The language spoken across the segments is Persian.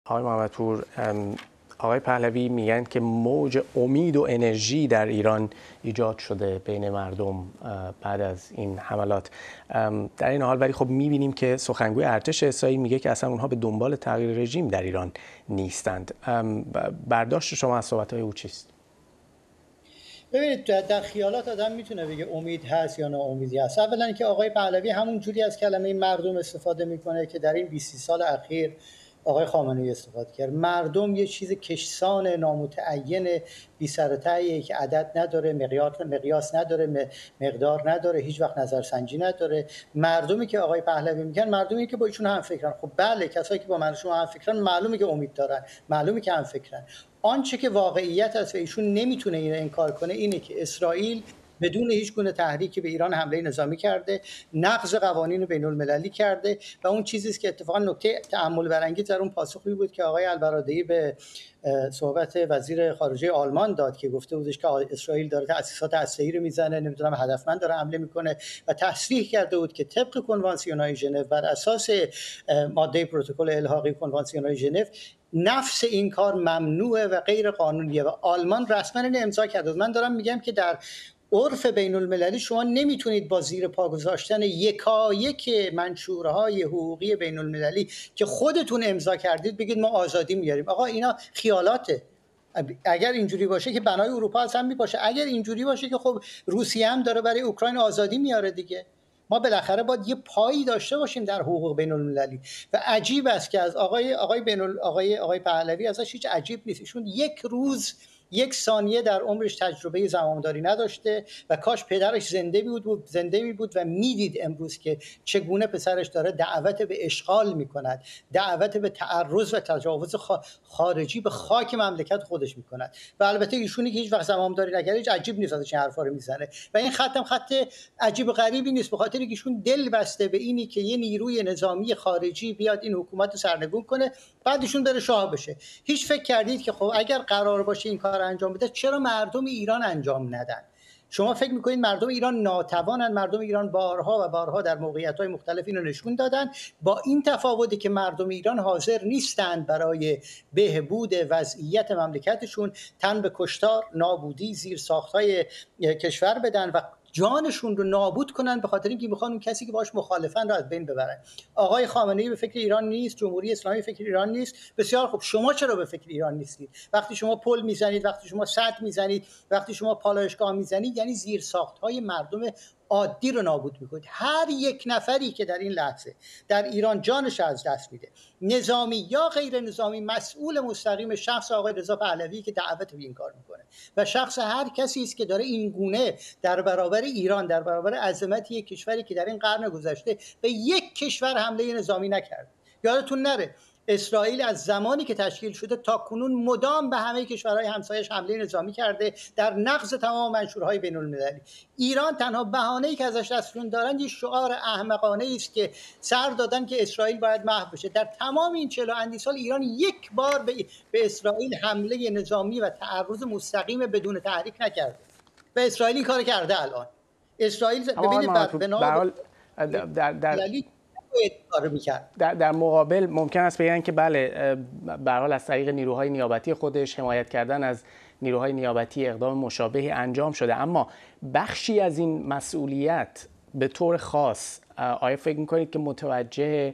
آقای محمدپور، آقای پهلوی میگن که موج امید و انرژی در ایران ایجاد شده بین مردم بعد از این حملات. در این حال ولی خب میبینیم که سخنگوی ارتش اسرائیل میگه که اصلا اونها به دنبال تغییر رژیم در ایران نیستند. برداشت شما از صحبت‌های او چیست؟ ببینید، در خیالات آدم میتونه بگه امید هست یا ناامیدی هست. اولا که آقای پهلوی همون جوری از کلمه مردم استفاده میکنه که در این 20 سال اخیر آقای خامنه‌ای استفاده کرد. مردم یه چیز کشسان نامتعین بی سر و تهیه که عدد نداره، مقیاس نداره، مقدار نداره، هیچ وقت نظرسنجی نداره. مردمی که آقای پهلوی میگن مردمی که با ایشون هم فکرن. خب بله، کسایی که با من شما هم فکرن معلومه که امید دارن، معلومه که هم فکرن. آنچه که واقعیت است و ایشون نمیتونه اینو انکار کنه اینه که اسرائیل بدون هیچ گونه تحریکی به ایران حمله نظامی کرده، نقض قوانین بین المللی کرده و اون چیزی است که اتفاقا نکته تأمل برانگیز در اون پاسخی بود که آقای البرادعی به صحبت وزیر خارجه آلمان داد که گفته بودش که اسرائیل داره تأسیسات هسته‌ای رو میزنه، نمیدونم هدفمند داره حمله میکنه و تصریح کرده بود که طبق کنوانسیون‌های ژنو بر اساس ماده پروتکل الحاقی کنوانسیون‌های ژنو نفس این کار ممنوعه و غیر قانونیه و آلمان رسما اینو امضا کرده. من دارم میگم که در عرف بین المللی شما نمیتونید با زیر پا گذاشتن یکایک منشورهای حقوقی بین المللی که خودتون امضا کردید بگید ما آزادی میاریم. آقا اینا خیالاته. اگر اینجوری باشه که بنای اروپا اصلا میپاشه، اگر اینجوری باشه که خب روسیه هم داره برای اوکراین آزادی میاره دیگه. ما بالاخره باید یه پایی داشته باشیم در حقوق بین المللی و عجیب است که از آقای پهلوی ازش هیچ عجیب نیست. ایشون یک روز یک ثانیه در عمرش تجربه زمامداری نداشته و کاش پدرش زنده می بود و میدید امروز که چگونه پسرش داره دعوت به اشغال میکند، دعوت به تعرض و تجاوز خارجی به خاک مملکت خودش میکند. و البته ایشونی که هیچ وقت زمامداری نکرده هیچ عجیب نیست ازش این حرفا رو میزنه و این خط عجیب و غریبی نیست، به خاطر اینکه ایشون دل بسته به اینی که یه نیروی نظامی خارجی بیاد این حکومت رو سرنگون کنه بعدشون بره شاه بشه. هیچ فکر کردید که خب اگر قرار باشه این کار انجام بده چرا مردم ایران انجام ندن؟ شما فکر میکنید مردم ایران ناتوانن؟ مردم ایران بارها و بارها در موقعیت‌های مختلف اینو نشون دادن، با این تفاوتی که مردم ایران حاضر نیستند برای بهبود وضعیت مملکتشون تن به کشتار، نابودی، زیرساخت‌های کشور بدن و جانشون رو نابود کنن به خاطر اینکه میخوان اون کسی که باش مخالفن رو از بین ببرن. آقای خامنه‌ای به فکر ایران نیست، جمهوری اسلامی به فکر ایران نیست. بسیار خوب، شما چرا به فکر ایران نیستید؟ وقتی شما پل میزنید، وقتی شما سد میزنید، وقتی شما پالایشگاه میزنید، یعنی زیرساخت‌های مردم عادی رو نابود میکنید. هر یک نفری که در این لحظه در ایران جانش از دست میده، نظامی یا غیر نظامی، مسئول مستقیم شخص آقای رضا پهلوی که دعوت به این کار میکنه و شخص هر کسی است که داره این گونه در برابر ایران، در برابر عظمت یک کشوری که در این قرن گذشته به یک کشور حمله نظامی نکرد. یادتون نره اسرائیل از زمانی که تشکیل شده تا کنون مدام به همه کشورهای همسایش حمله نظامی کرده در نقض تمام منشورهای بین المللی. ایران تنها بهانه‌ای که ازش دستشون دارن یه شعار احمقانه است که سر دادن که اسرائیل باید محو بشه. در تمام این 40 اندی سال ایران یک بار به اسرائیل حمله نظامی و تعرض مستقیم بدون تحریک نکرده و اسرائیل این کار کرده. الان اسرائیل ببینید در مقابل ممکن است بگن که بله، به هر حال از طریق نیروهای نیابتی خودش حمایت کردن از نیروهای نیابتی اقدام مشابهی انجام شده، اما بخشی از این مسئولیت به طور خاص آیا فکر می‌کنید که متوجه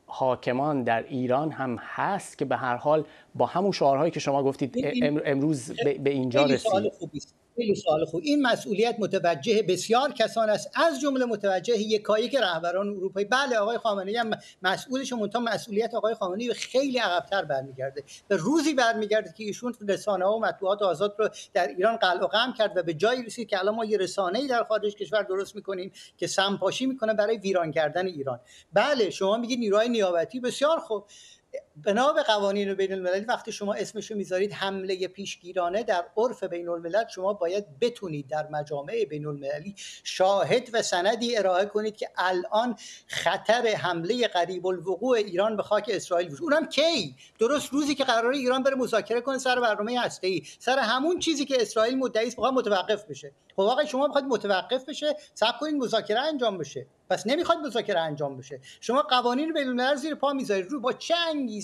حاکمان در ایران هم هست که به هر حال با همون شعارهایی که شما گفتید امروز به اینجا رسید؟ خیلی سوال خوب. این مسئولیت متوجه بسیار کسان است، از جمله متوجه یکایک رهبران اروپایی. بله، آقای خامنه‌ای هم مسئولش، منتها مسئولیت آقای خامنه‌ای به خیلی عقب‌تر برمیگرده. به روزی برمیگرده که ایشون رسانه‌ها و مطبوعات آزاد رو در ایران قلع و قم کرد و به جایی رسید که الان ما یه رسانه‌ای در خارج کشور درست می‌کنیم که سمپاشی می‌کنه برای ویران کردن ایران. بله، شما میگید نیروهای نیابتی، بسیار خوب. بنا به قوانین بین المللی وقتی شما اسمشو میذارید حمله پیشگیرانه در عرف بین الملل، شما باید بتونید در مجامع بین المللی شاهد و سندی ارائه کنید که الان خطر حمله قریب الوقوع ایران به خاک اسرائیل بود. اونم کی؟ درست روزی که قراره ایران بره مذاکره کنه سر برنامه هسته‌ای، سر همون چیزی که اسرائیل مدعی است میخواد متوقف بشه. خب آقا شما میخواد متوقف بشه، صبر کنید مذاکره انجام بشه. پس نمیخواد مذاکره انجام بشه. شما قوانین بین الملل زیر پا میذارید. رو با چه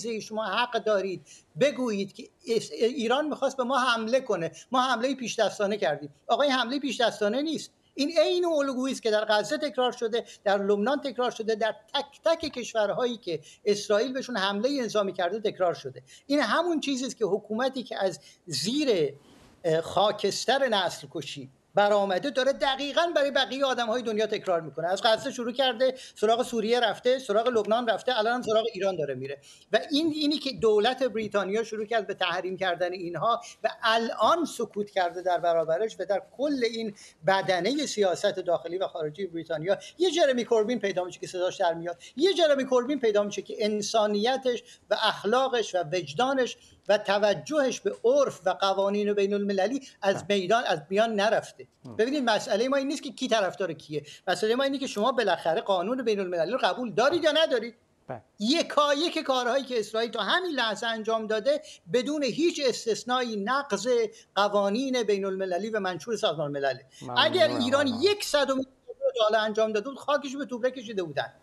انگیزه شما حق دارید بگویید که ایران میخواست به ما حمله کنه، ما حمله پیش دستانه کردیم. آقای حمله پیش دستانه نیست، این عین الگویی است که در غزه تکرار شده، در لبنان تکرار شده، در تک تک کشورهایی که اسرائیل بهشون حمله انظامی کرده تکرار شده. این همون چیزی است که حکومتی که از زیر خاکستر نسل کشی برآمده داره دقیقاً برای بقیه آدم‌های دنیا تکرار میکنه. از غزه شروع کرده، سراغ سوریه رفته، سراغ لبنان رفته، الان هم سراغ ایران داره میره. و اینی که دولت بریتانیا شروع کرد به تحریم کردن اینها و الان سکوت کرده در برابرش و در کل این بدنه سیاست داخلی و خارجی بریتانیا یه جرمی کوربین پیدا میشه که صداش در میاد، یه جرمی کوربین پیدا میشه که انسانیتش و اخلاقش و وجدانش و توجهش به عرف و قوانین بین المللی از میان نرفته. ببینید مسئله ما این نیست که کی طرفدار کیه، مسئله ما اینه که شما بالاخره قانون بین المللی رو قبول دارید یا ندارید. یکایک کارهایی که اسرائیل تا همین لحظه انجام داده بدون هیچ استثنایی نقض قوانین بین المللی و منشور سازمان ملل. اگر ایران 100 تا حالا انجام داده بود خاکش به توبره کشیده بودن.